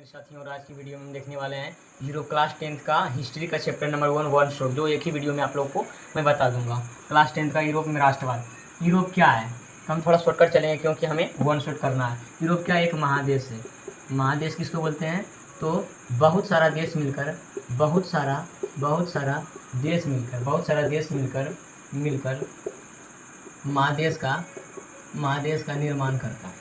मेरे साथियों, और आज की वीडियो में हम देखने वाले हैं यूरोप क्लास 10th का हिस्ट्री का चैप्टर नंबर 1 वन शॉट, जो एक ही वीडियो में आप लोग को मैं बता दूंगा। क्लास 10th का यूरोप में राष्ट्रवाद। यूरोप क्या है, हम थोड़ा शॉर्टकट चलेंगे क्योंकि हमें वन शॉट करना है। यूरोप क्या एक महादेश है। महादेश किसको बोलते हैं? तो बहुत सारा देश मिलकर महादेश का निर्माण करता है।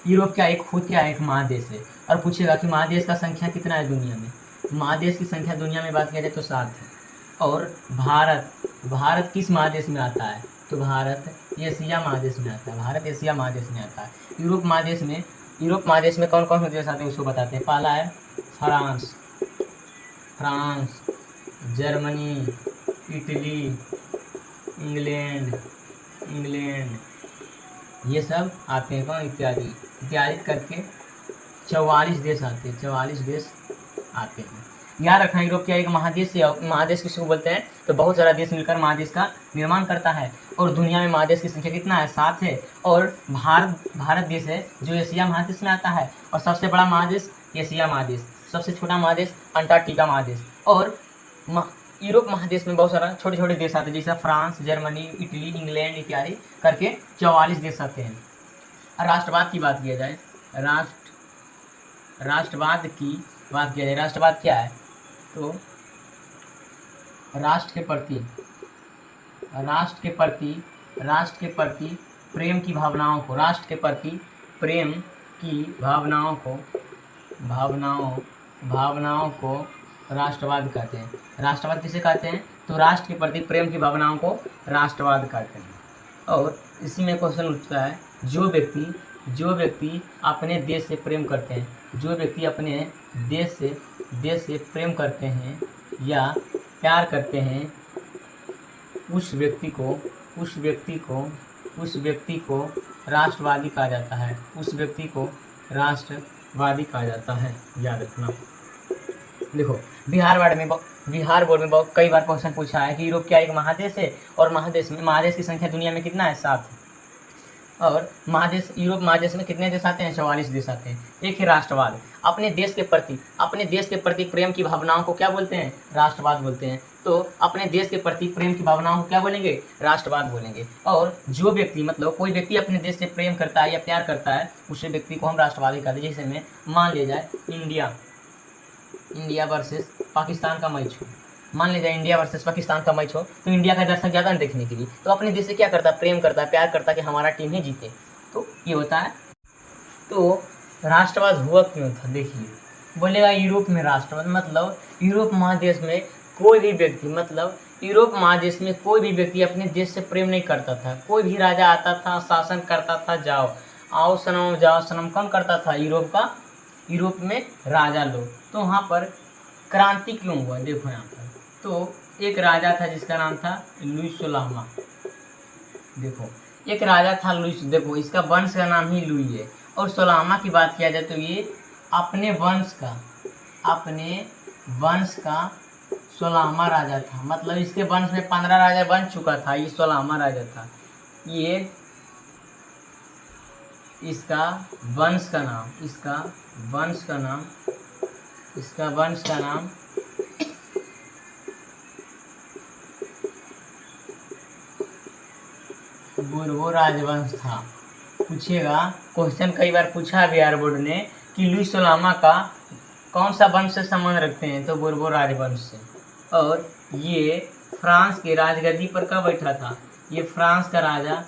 यूरोप क्या एक महादेश है। और पूछेगा कि महादेश का संख्या कितना है दुनिया में। महादेश की संख्या दुनिया में बात किया जाए तो 7 है। और भारत किस महादेश में आता है? तो भारत एशिया महादेश में आता है। यूरोप महादेश में कौन कौन से देश आते हैं उसको बताते हैं। पहला है फ्रांस, जर्मनी, इटली, इंग्लैंड, ये सब आते हैं। कौन? इत्यादि करके 44 देश आते हैं। याद रखना, यूरोप क्या एक महादेश है। महादेश किसको बोलते हैं? तो बहुत सारा देश मिलकर महादेश का निर्माण करता है। और दुनिया में महादेश की संख्या कितना है? 7 है। और भारत देश है जो एशिया महादेश में आता है। और सबसे बड़ा महादेश एशिया महादेश, सबसे छोटा महादेश अंटार्कटिका महादेश। और यूरोप महादेश में बहुत सारा छोटे छोटे देश आते हैं, जैसे फ्रांस, जर्मनी, इटली, इंग्लैंड इत्यादि करके 44 देश आते हैं। राष्ट्रवाद की बात किया जाए, राष्ट्रवाद क्या है? तो राष्ट्र के प्रति प्रेम की भावनाओं को राष्ट्रवाद कहते हैं। राष्ट्रवाद किसे कहते हैं? तो राष्ट्र के प्रति प्रेम की भावनाओं को राष्ट्रवाद कहते हैं। और इसी में क्वेश्चन उठता है, जो व्यक्ति अपने देश से प्रेम करते हैं, या प्यार करते हैं, उस व्यक्ति को राष्ट्रवादी कहा जाता है। याद रखना। देखो, बिहार बोर्ड में बहुत कई बार क्वेश्चन पूछा है कि यूरोप क्या एक महादेश है। और महादेश की संख्या दुनिया में कितना है? 7 है। और यूरोप महादेश में कितने देश आते हैं? 44 देश आते हैं। एक है राष्ट्रवाद। अपने देश के प्रति प्रेम की भावनाओं को क्या बोलते हैं? राष्ट्रवाद बोलते हैं। तो अपने देश के प्रति प्रेम की भावनाओं को क्या बोलेंगे? राष्ट्रवाद बोलेंगे। और जो व्यक्ति मतलब कोई व्यक्ति अपने देश से प्रेम करता है या प्यार करता है, उस व्यक्ति को हम राष्ट्रवादी कहते हैं। जैसे में मान लिया जाए इंडिया वर्सेस पाकिस्तान का मैच हो। तो इंडिया का दर्शक ज़्यादा नहीं देखने के लिए, तो अपने देश से क्या करता है? प्रेम करता है, प्यार करता है कि हमारा टीम ही जीते। तो ये होता है। तो राष्ट्रवाद हुआ क्यों था? देखिए, बोलेगा यूरोप में राष्ट्रवाद मतलब यूरोप महादेश में कोई भी व्यक्ति अपने देश से प्रेम नहीं करता था। कोई भी राजा आता था, शासन करता था, आओ सनम कौन करता था? यूरोप में राजा लोग। तो वहाँ पर क्रांति क्यों हुआ? देखो यहाँ पर, तो एक राजा था जिसका नाम था लुईस सोलामा। देखो, एक राजा था लुईस, देखो इसका वंश का नाम ही लुई है। और सोलामा की बात किया जाए तो ये अपने वंश का सोलामा राजा था। मतलब इसके वंश में 15 राजा बन चुका था, ये सोलामा राजा था। ये इसका वंश का नाम बोर्बो राजवंश था। पूछेगा, क्वेश्चन कई बार पूछा बिहार बोर्ड ने कि लुईस सोलामा का कौन सा वंश से संबंध रखते हैं? तो बोर्बो राजवंश से। और ये फ्रांस के राजगद्दी पर कब बैठा था? ये फ्रांस का राजा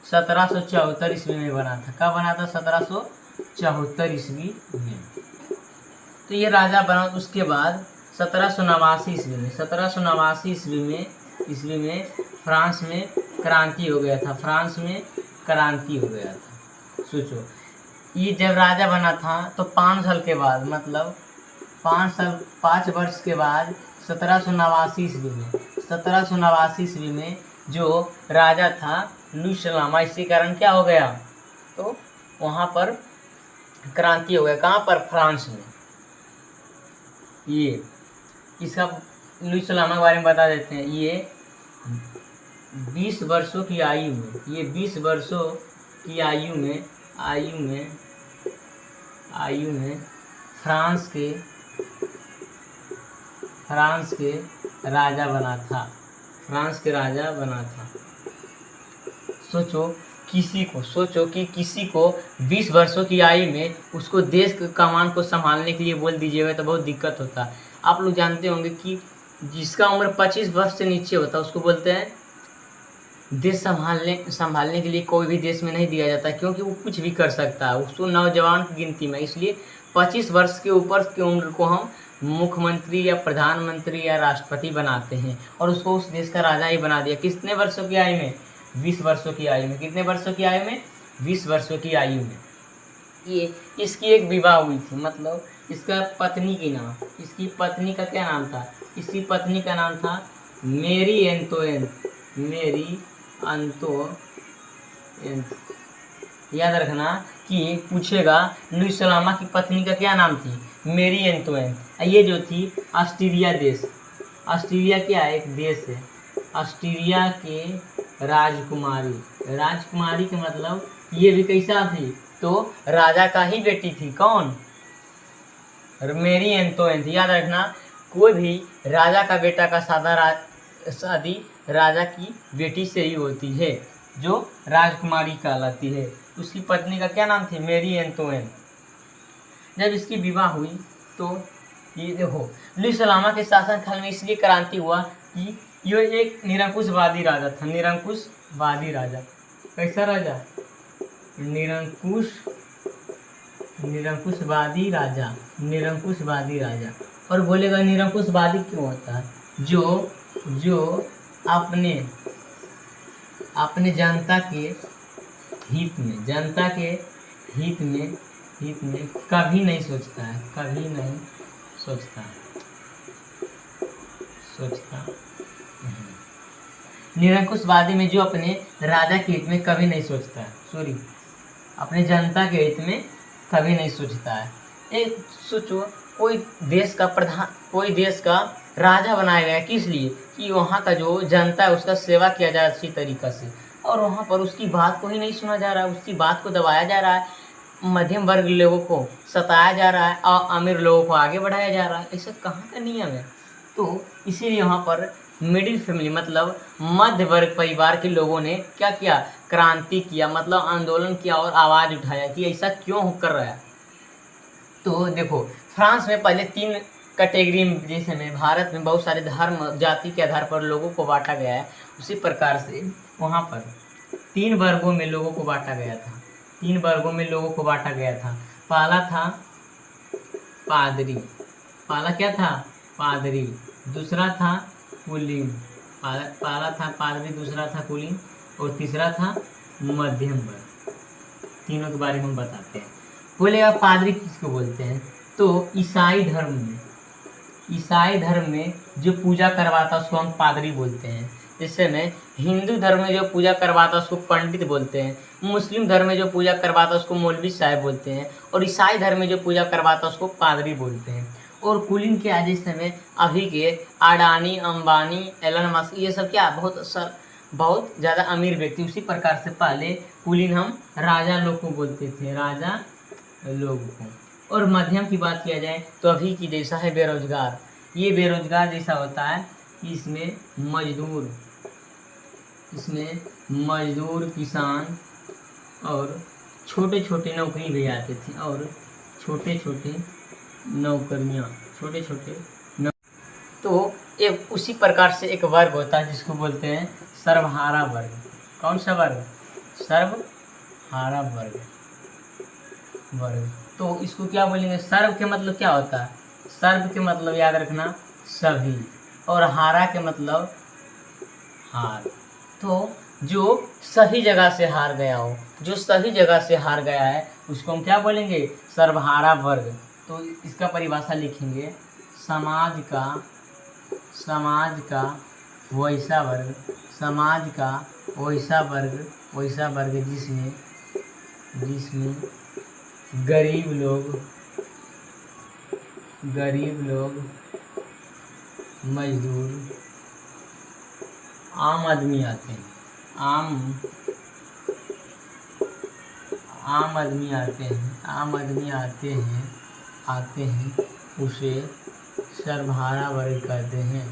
1774 ईस्वी में बना था। कब बना था? 1774 ईस्वी में। तो ये राजा बना। उसके बाद 1789 ईस्वी में फ्रांस में क्रांति हो गया था। सोचो, ये जब राजा बना था तो 5 साल के बाद, मतलब 5 वर्ष के बाद 1789 ईस्वी में जो राजा था लुईस सोलामा, इसी कारण क्या हो गया? तो वहाँ पर क्रांति हो गया। कहाँ पर? फ्रांस में। ये इसका लुईस सोलामा के बारे में बता देते हैं। ये 20 वर्षों की आयु में, ये 20 वर्षों की आयु में फ्रांस के राजा बना था। सोचो कि किसी को 20 वर्षों की आयु में उसको देश के कमान को संभालने के लिए बोल दीजिएगा तो बहुत दिक्कत होता है। आप लोग जानते होंगे कि जिसका उम्र 25 वर्ष से नीचे होता है उसको बोलते हैं देश संभालने के लिए कोई भी देश में नहीं दिया जाता, क्योंकि वो कुछ भी कर सकता है, उसको नौजवान की गिनती में। इसलिए 25 वर्ष के ऊपर की उम्र को हम मुख्यमंत्री या प्रधानमंत्री या राष्ट्रपति बनाते हैं, और उसको उस देश का राजा ही बना दिया। कितने वर्षों की आयु में? 20 वर्षों की आयु में। कितने वर्षों की आयु में? 20 वर्षों की आयु में। ये इसकी एक विवाह हुई थी, मतलब इसकी पत्नी का क्या नाम था? इसकी पत्नी का नाम था मेरी एंतोइन। याद रखना कि पूछेगा लुई सलामा की पत्नी का क्या नाम थी? मेरी एंतोइन। ये जो थी ऑस्ट्रिया क्या एक देश है, ऑस्ट्रिया के राजकुमारी के मतलब ये भी कैसा थी? तो राजा का ही बेटी थी। कौन? मेरी एंतोइन थी। याद रखना, कोई भी राजा का बेटा का शादी राजा की बेटी से ही होती है, जो राजकुमारी कहलाती है। उसकी पत्नी का क्या नाम थी? मेरी एंतोइन। जब इसकी विवाह हुई तो ये देखो, लुई सलामा के शासनकाल में इसलिए क्रांति हुआ कि ये एक निरंकुशवादी राजा था। निरंकुशवादी राजा। कैसा राजा? निरंकुशवादी राजा। और बोलेगा निरंकुशवादी क्यों होता है? जो अपने जनता के हित में कभी नहीं सोचता है। निरंकुशवादी में जो अपने राजा के हित में कभी नहीं सोचता है, अपने जनता के हित में कभी नहीं सोचता है। एक सोचो, कोई देश का राजा बनाया गया किस लिए? कि वहाँ का जो जनता है उसका सेवा किया जाए अच्छी तरीक़ा से, और वहाँ पर उसकी बात को ही नहीं सुना जा रहा है, उसकी बात को दबाया जा रहा है, मध्यम वर्ग लोगों को सताया जा रहा है और अमीर लोगों को आगे बढ़ाया जा रहा है। ऐसा कहाँ का नियम है? तो इसीलिए वहाँ पर मिडिल फैमिली मतलब मध्य वर्ग परिवार के लोगों ने क्या किया? क्रांति किया, मतलब आंदोलन किया और आवाज़ उठाया कि ऐसा क्यों कर रहा है। तो देखो, फ्रांस में पहले 3 कैटेगरी, जैसे में भारत में बहुत सारे धर्म जाति के आधार पर लोगों को बांटा गया है, उसी प्रकार से वहाँ पर 3 वर्गों में लोगों को बांटा गया था। पहला था पादरी। पहला क्या था? पादरी। दूसरा था कुलीन। पहला था पादरी, दूसरा था कुलीन, और तीसरा था मध्यम वर्ग। तीनों के बारे में हम बताते हैं। बोलेगा पादरी किसको बोलते हैं? तो ईसाई धर्म में जो पूजा करवाता उसको हम पादरी बोलते हैं। जैसे में हिंदू धर्म में जो पूजा करवाता उसको पंडित बोलते हैं, मुस्लिम धर्म में जो पूजा करवाता उसको मौलवी साहब बोलते हैं, और ईसाई धर्म में जो पूजा करवाता उसको पादरी बोलते हैं। और कुलीन के आज इस समय अभी के अडानी, अंबानी, एलन मस्क, ये सब क्या बहुत ज़्यादा अमीर व्यक्ति। उसी प्रकार से पहले कुलीन हम राजा लोग को बोलते थे, और मध्यम की बात किया जाए तो अभी की जैसा है बेरोजगार। ये बेरोजगार जैसा होता है कि इसमें मजदूर, किसान और छोटे छोटे नौकरी भी आते थे, और छोटे नौकरियाँ। तो एक उसी प्रकार से एक वर्ग होता है जिसको बोलते हैं सर्वहारा वर्ग। कौन सा वर्ग? सर्वहारा वर्ग। तो इसको क्या बोलेंगे? सर्व के मतलब क्या होता है? सर्व के मतलब याद रखना सभी, और हारा के मतलब हार। तो जो सही जगह से हार गया है उसको हम क्या बोलेंगे? सर्वहारा वर्ग। तो इसका परिभाषा लिखेंगे, समाज का वैसा वर्ग जिसमें गरीब लोग, मजदूर आम आदमी आते हैं, आम आदमी आते हैं, आम आदमी आते हैं उसे सर्वहारा वर्ग कहते हैं,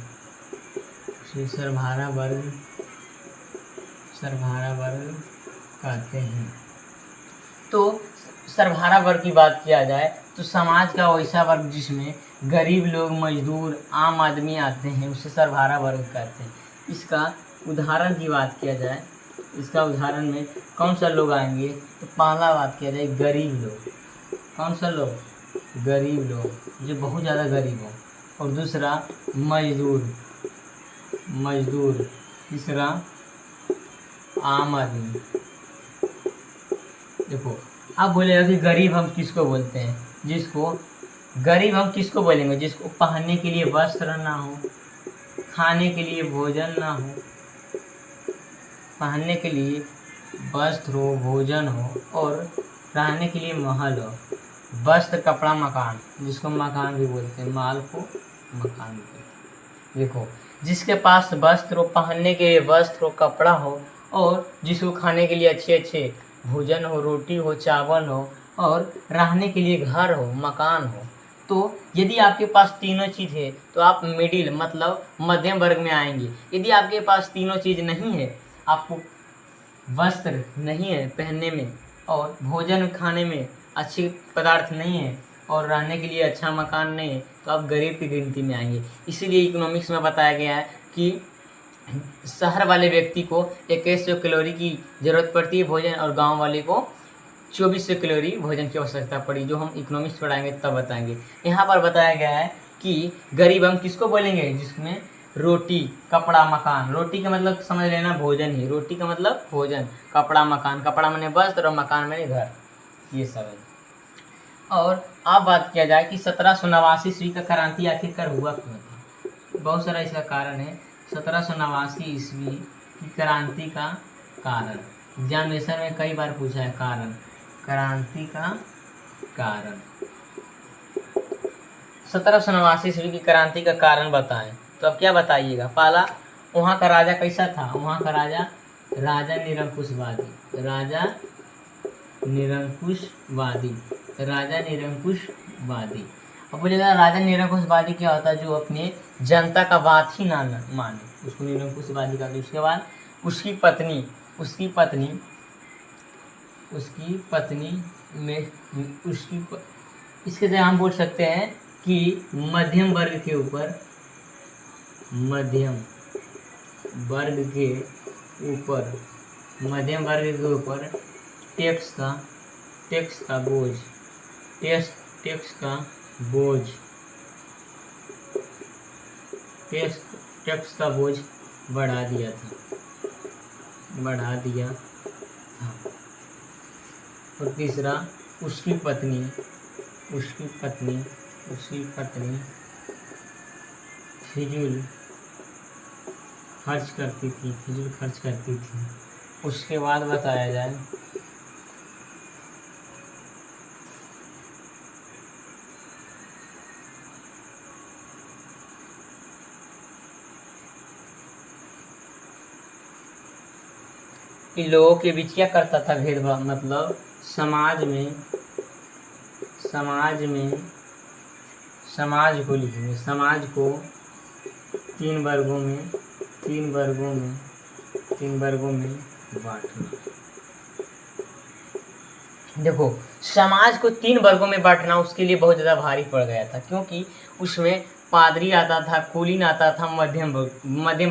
उसे सर्वहारा वर्ग कहते हैं। तो सर्वहारा वर्ग की बात किया जाए तो समाज का वैसा वर्ग जिसमें गरीब लोग, मजदूर, आम आदमी आते हैं उसे सर्वहारा वर्ग कहते हैं। इसका उदाहरण की बात किया जाए, इसका उदाहरण में कौन सा लोग आएंगे, तो पहला बात किया जाए गरीब लोग। कौन सा लोग? गरीब लोग जो बहुत ज़्यादा गरीब हो। और दूसरा मजदूर। तीसरा आम आदमी। देखो आप बोलेगा कि गरीब हम किसको बोलते हैं? गरीब हम किसको बोलेंगे? जिसको पहनने के लिए वस्त्र ना हो, खाने के लिए भोजन ना हो, पहनने के लिए वस्त्र हो, भोजन हो और रहने के लिए महल हो। वस्त्र, कपड़ा, मकान, जिसको मकान भी बोलते हैं, माल को मकान बोलते हैं। देखो जिसके पास वस्त्र हो, पहनने के लिए वस्त्र हो, कपड़ा हो और जिसको खाने के लिए अच्छे अच्छे भोजन हो, रोटी हो, चावल हो और रहने के लिए घर हो, मकान हो, तो यदि आपके पास तीनों चीज़ है तो आप मिडिल मतलब मध्यम वर्ग में आएंगे। यदि आपके पास तीनों चीज़ नहीं है, आपको वस्त्र नहीं है पहनने में और भोजन खाने में अच्छे पदार्थ नहीं है और रहने के लिए अच्छा मकान नहीं है, तो आप गरीब की गिनती में आएंगे। इसीलिए इकोनॉमिक्स में बताया गया है कि शहर वाले व्यक्ति को 2100 कैलोरी की ज़रूरत पड़ती है भोजन और गांव वाले को 2400 कैलोरी भोजन की आवश्यकता पड़ी। जो हम इकोनॉमिक्स पढ़ाएंगे तब बताएंगे। यहाँ पर बताया गया है कि गरीब हम किसको बोलेंगे? जिसमें रोटी, कपड़ा, मकान। रोटी का मतलब समझ लेना भोजन ही, रोटी का मतलब भोजन, कपड़ा, मकान, कपड़ा माने वस्त्र और मकान माने घर, ये सब है। और अब बात किया जाए कि 1789 ईस्वी का क्रांति आखिरकार हुआ क्यों था? बहुत सारा इसका कारण है। 1789 ईस्वी की क्रांति का कारण एग्जामिनेशन में कई बार पूछा है। क्रांति का कारण 1789 ईस्वी की क्रांति का कारण बताएं, तो अब क्या बताइएगा? पहला, वहाँ का राजा कैसा था? वहाँ का राजा निरंकुशवादी। अब बोलेगा राजा निरंकुशवादी क्या होता है? जो अपने जनता का बात ही ना माने, उसको निरंकुशवादी कहते हैं। उसके बाद उसकी पत्नी इसके जगह हम बोल सकते हैं कि मध्यम वर्ग के ऊपर टैक्स का बोझ बढ़ा दिया था। और तीसरा उसकी पत्नी फिजूल खर्च करती थी। उसके बाद बताया जाए कि लोगों के बीच क्या करता था? भेदभाव, मतलब समाज को तीन वर्गों में बांटना। देखो समाज को 3 वर्गों में बांटना उसके लिए बहुत ज़्यादा भारी पड़ गया था, क्योंकि उसमें पादरी आता था, कुलीन आता था, मध्यम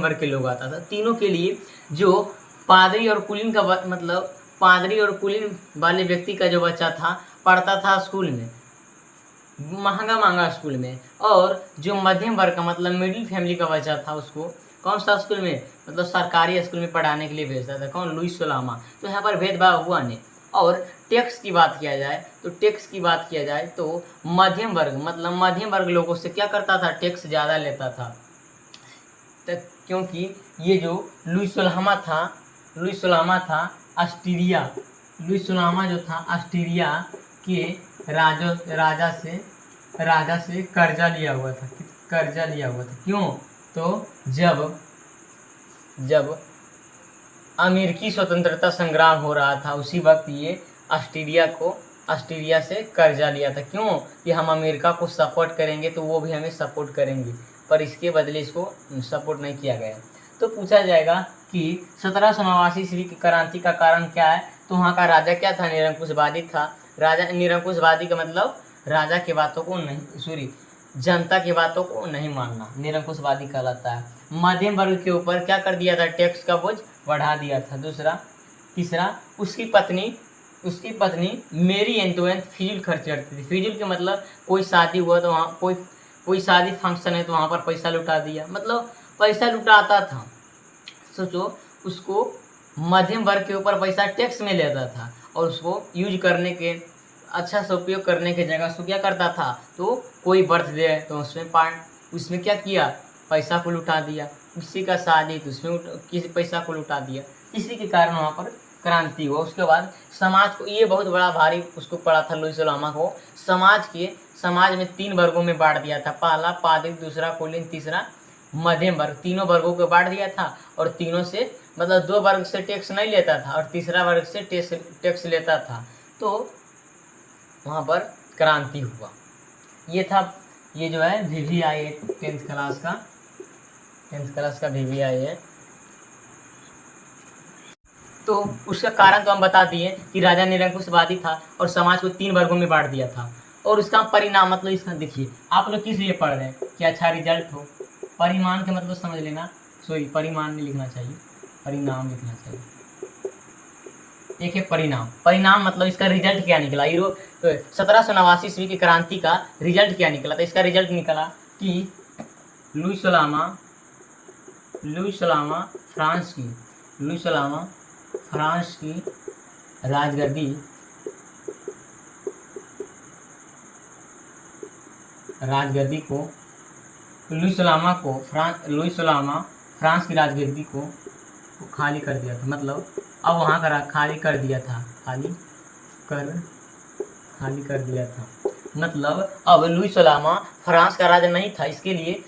वर्ग के लोग आता था। तीनों के लिए जो पादरी और कुलीन का मतलब पादरी और कुलीन वाले व्यक्ति का जो बच्चा था पढ़ता था स्कूल में, महंगा स्कूल में, और जो मध्यम वर्ग का मतलब मिडिल फैमिली का बच्चा था उसको कौन सा स्कूल में, मतलब सरकारी स्कूल में पढ़ाने के लिए भेजता था। कौन? लुईस सोलामा। तो यहाँ पर भेदभाव हुआ नहीं। और टैक्स की बात किया जाए तो मध्यम वर्ग लोगों से क्या करता था? टैक्स ज़्यादा लेता था, क्योंकि ये जो लुईस सोलामा था ऑस्ट्रिया के राजा से कर्जा लिया हुआ था। क्यों? तो जब अमेरिकी स्वतंत्रता संग्राम हो रहा था उसी वक्त ये ऑस्ट्रेलिया से कर्जा लिया था। क्यों? कि हम अमेरिका को सपोर्ट करेंगे तो वो भी हमें सपोर्ट करेंगे, पर इसके बदले इसको सपोर्ट नहीं किया गया। तो पूछा जाएगा कि 1789 ईस्वी की क्रांति का कारण क्या है? तो वहाँ का राजा क्या था? निरंकुशवादी था। राजा निरंकुशवादी का मतलब राजा की बातों को नहीं, जनता की बातों को नहीं मानना निरंकुशवादी कहलाता है। मध्यम वर्ग के ऊपर क्या कर दिया था? टैक्स का बोझ बढ़ा दिया था। तीसरा उसकी पत्नी मेरी एंटोइनेट फिजूल खर्च करती थी। फिजूल के मतलब कोई शादी हुआ तो वहाँ कोई शादी फंक्शन है तो वहाँ पर पैसा लुटा दिया, मतलब पैसा लुटाता था। सोचो, उसको मध्यम वर्ग के ऊपर पैसा टैक्स में लेता था और उसको यूज करने के अच्छा से उपयोग करने की जगह उसको क्या करता था? तो कोई बर्थडे है तो उसमें क्या किया? पैसा को लुटा दिया। किसी का शादी तो उसमें किसी पैसा को लुटा दिया। इसी के कारण वहाँ पर क्रांति हुआ। उसके बाद समाज को ये बहुत बड़ा भारी उसको पड़ा था लुईस लामा को। समाज में 3 वर्गों में बांट दिया था। पहला पादरी, दूसरा कुलीन, तीसरा मध्यम वर्ग। तीनों वर्गों को बांट दिया था और तीनों से मतलब 2 वर्ग से टैक्स नहीं लेता था और तीसरा वर्ग से टैक्स लेता था। तो वहाँ पर क्रांति हुआ। ये जो है VVI है 10th क्लास का VVI है। तो उसका कारण तो हम बता दिए कि राजा निरंकुशवादी था और समाज को 3 वर्गों में बांट दिया था। और उसका परिणाम मतलब इसका देखिए, आप लोग किस लिए पढ़ रहे हैं कि अच्छा रिजल्ट हो। परिमाण के मतलब समझ लेना, परिमाण नहीं लिखना चाहिए, परिणाम लिखना चाहिए। एक है परिणाम मतलब इसका रिजल्ट क्या निकला। 1789 ईस्वी की क्रांति का रिजल्ट क्या निकला? तो इसका रिजल्ट निकला कि लुईस लामा फ्रांस की राजगद्दी को लुईस लामा फ्रांस की राजगद्दी को खाली कर दिया था। मतलब अब वहाँ का खाली कर दिया था। मतलब अब लुईस लामा फ्रांस का राजा नहीं था, इसके लिए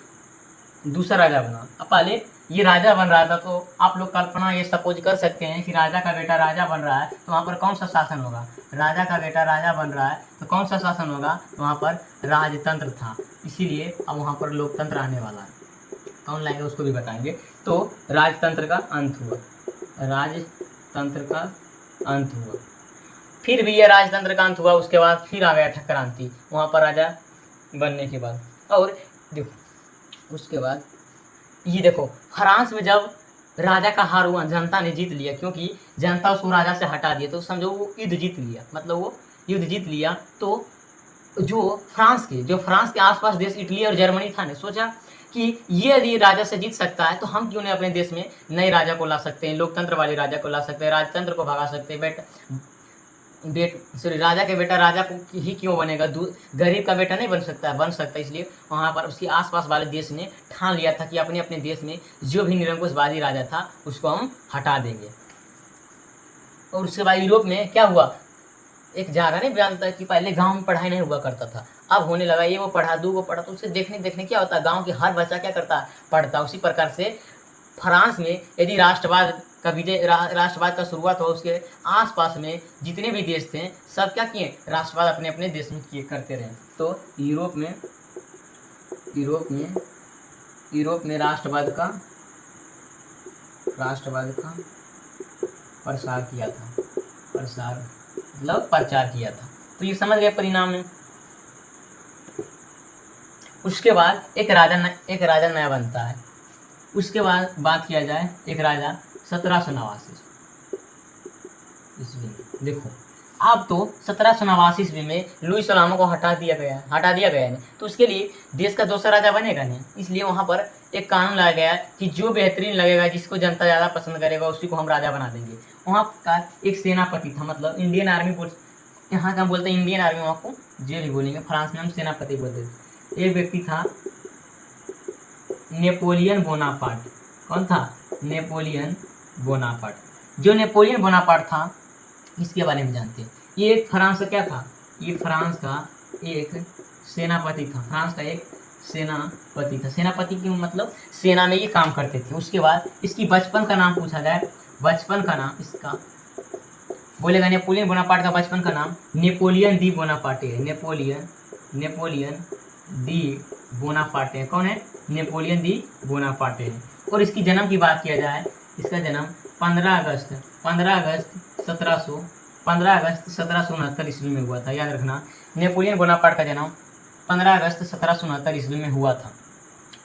दूसरा राजा बना। अब पहले ये राजा बन रहा था तो आप लोग कल्पना ये सपोज कर सकते हैं कि राजा का बेटा राजा बन रहा है तो वहाँ पर कौन सा शासन होगा? राजा का बेटा राजा बन रहा है तो कौन सा शासन होगा? तो वहाँ पर राजतंत्र था। इसीलिए अब वहाँ पर लोकतंत्र आने वाला है। कौन लाएंगे उसको भी बताएंगे। तो राजतंत्र का अंत हुआ। फिर भी ये राजतंत्र का अंत हुआ। उसके बाद फिर आ गया था क्रांति वहाँ पर राजा बनने के बाद। और देखो उसके बाद ये देखो, फ्रांस में जब राजा का हार हुआ, जनता ने जीत लिया, क्योंकि जनता उसको राजा से हटा दिया, तो समझो वो युद्ध जीत लिया। मतलब वो युद्ध जीत लिया तो जो फ्रांस के आसपास देश इटली और जर्मनी था ने सोचा कि ये यदि राजा से जीत सकता है तो हम क्यों नहीं अपने देश में नए राजा को ला सकते हैं, लोकतंत्र वाले राजा को ला सकते हैं, राजतंत्र को भगा सकते हैं। राजा के बेटा राजा को ही क्यों बनेगा? गरीब का बेटा नहीं बन सकता। इसलिए वहाँ पर उसके आसपास वाले देश ने ठान लिया था कि अपने अपने देश में जो भी निरंकुशवादी राजा था उसको हम हटा देंगे। और उसके बाद यूरोप में क्या हुआ? एक जगह नहीं जानता कि पहले गांव में पढ़ाई नहीं हुआ करता था, अब होने लगा। ये वो पढ़ा, 2 को पढ़ा, तो उससे देखने क्या होता है, गांव के हर बच्चा क्या करता, पढ़ता। उसी प्रकार से फ्रांस में यदि राष्ट्रवाद का शुरुआत हो, उसके आसपास में जितने भी देश थे सब क्या किए? राष्ट्रवाद अपने अपने देश में करते रहे। तो यूरोप में राष्ट्रवाद का प्रचार किया था। तो ये समझ गए परिणाम में। उसके बाद एक राजा नया बनता है। उसके बाद बात किया जाए एक राजा 1789 ईस्वी। देखो अब तो 1789 ईस्वी में लुईस लामा को हटा दिया गया है, तो उसके लिए देश का दूसरा राजा बनेगा नहीं। इसलिए वहाँ पर एक कानून लाया गया कि जो बेहतरीन लगेगा, जिसको जनता ज़्यादा पसंद करेगा, उसी को हम राजा बना देंगे। वहाँ का एक सेनापति था, मतलब इंडियन आर्मी, यहाँ का बोलते हैं इंडियन आर्मी, वहाँ को जो भी बोलेंगे, फ्रांस में हम सेनापति बोलते थे। एक व्यक्ति था नेपोलियन बोनापार्ट। कौन था? Napoleon Bonaparte. जो नेपोलियन बोनापार्ट था इसके बारे में जानते हैं। ये फ्रांस का क्या था? ये फ्रांस का एक सेनापति था, फ्रांस का एक सेनापति था। सेनापति की मतलब सेना में ये काम करते थे। उसके बाद इसकी बचपन का नाम पूछा जाए, बचपन का नाम इसका बोलेगा नेपोलियन बोनापार्ट का बचपन का नाम नेपोलियन दी बोनापार्टे है। नेपोलियन दी बोनापार्टे कौन है? नेपोलियन दी बोनापार्टे है। और इसकी जन्म की बात किया जाए, इसका जन्म 15 अगस्त 1769 ईस्वी में हुआ था। याद रखना, नेपोलियन बोनापार्ट का जन्म 15 अगस्त 1769 ईस्वी में हुआ था।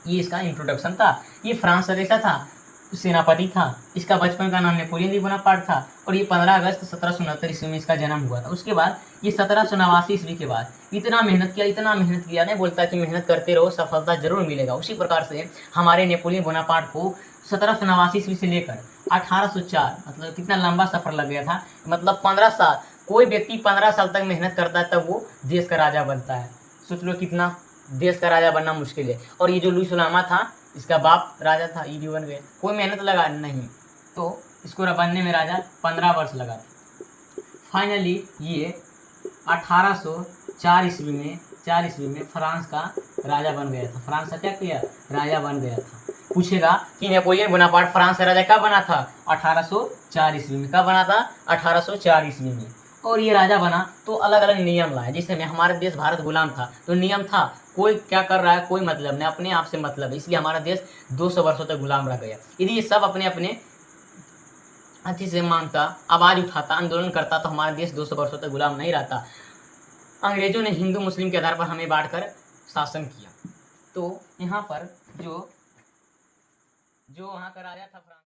ये इसका इंट्रोडक्शन था। ये फ्रांस का जैसा था, सेनापति था। इसका बचपन का नाम नेपोलियन दी बोनापार्ट था और ये 15 अगस्त 1769 ईस्वी में इसका जन्म हुआ था। उसके बाद ये 1789 ईस्वी के बाद इतना मेहनत किया, नहीं बोलता कि मेहनत करते रहो सफलता जरूर मिलेगा। उसी प्रकार से हमारे नेपोलियन बोनापार्ट को 1789 ईस्वी से लेकर 1804, मतलब कितना लंबा सफर लग गया था, मतलब 15 साल। कोई व्यक्ति 15 साल तक मेहनत करता है तब वो देश का राजा बनता है। सोच लो कितना देश का राजा बनना मुश्किल है। और ये जो लुई सुलामा था, इसका बाप राजा था, ये भी बन गए। कोई मेहनत लगा नहीं, तो इसको बनने में राजा 15 वर्ष लगा। फाइनली ये 1804 ईस्वी में फ्रांस का राजा बन गया था। फ्रांस का क्या किया? राजा बन गया था। पूछेगा कि नेपोलियन बोनापार्ट फ्रांस का राजा कब बना था? 1804 ईस्वी में। कब बना था? 1804 ईस्वी में। और ये राजा बना तो अलग अलग नियम लाया। जैसे में हमारा देश भारत गुलाम था, तो नियम था कोई क्या कर रहा है कोई मतलब नहीं, अपने आप से मतलब है। इसलिए हमारा देश 200 वर्षों तक गुलाम रह गया। यदि ये सब अपने अपने अच्छे से मांगता, आवाज़ उठाता, आंदोलन करता, तो हमारा देश 200 वर्षों तक गुलाम नहीं रहता। अंग्रेजों ने हिंदू मुस्लिम के आधार पर हमें बांटकर शासन किया। तो यहाँ पर जो वहाँ का राजा था